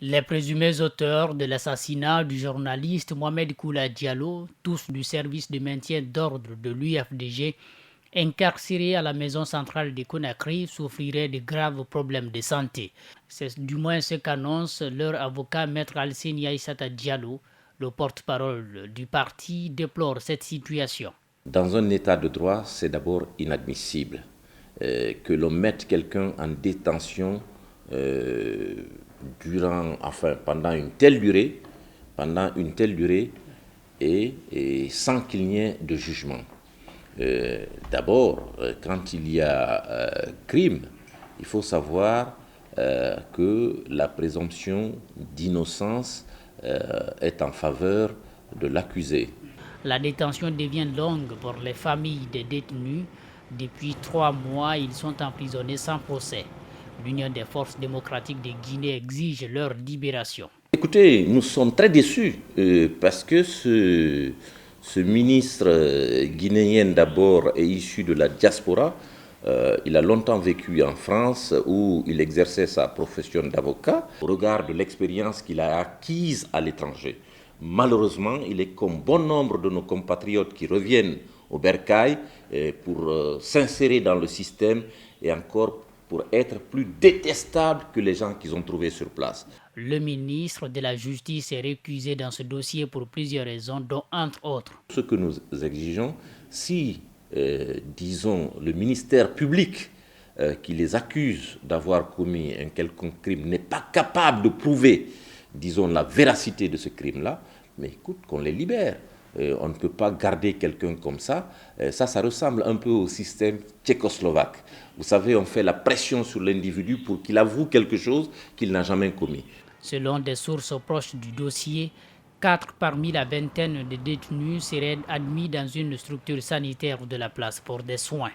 Les présumés auteurs de l'assassinat du journaliste Mohamed Koula Diallo, tous du service de maintien d'ordre de l'UFDG, incarcérés à la maison centrale de Conakry, souffriraient de graves problèmes de santé. C'est du moins ce qu'annonce leur avocat Maître Alseni Aïssata Diallo. Le porte-parole du parti déplore cette situation. Dans un état de droit, c'est d'abord inadmissible que l'on mette quelqu'un en détention pendant une telle durée et sans qu'il n'y ait de jugement. D'abord, quand il y a crime, il faut savoir que la présomption d'innocence est en faveur de l'accusé. La détention devient longue pour les familles des détenus. Depuis 3 mois, ils sont emprisonnés sans procès. L'Union des forces démocratiques de Guinée exige leur libération. Écoutez, nous sommes très déçus parce que ce ministre guinéen d'abord est issu de la diaspora. Il a longtemps vécu en France où il exerçait sa profession d'avocat. Au regard de l'expérience qu'il a acquise à l'étranger, malheureusement, il est comme bon nombre de nos compatriotes qui reviennent au bercail pour s'insérer dans le système et encore pour être plus détestables que les gens qu'ils ont trouvés sur place. Le ministre de la Justice est récusé dans ce dossier pour plusieurs raisons, dont entre autres. Ce que nous exigeons, si, disons, le ministère public qui les accuse d'avoir commis un quelconque crime n'est pas capable de prouver, disons, la véracité de ce crime-là, mais écoute, qu'on les libère. On ne peut pas garder quelqu'un comme ça. Ça ressemble un peu au système tchécoslovaque. Vous savez, on fait la pression sur l'individu pour qu'il avoue quelque chose qu'il n'a jamais commis. Selon des sources proches du dossier, 4 parmi la vingtaine de détenus seraient admis dans une structure sanitaire de la place pour des soins.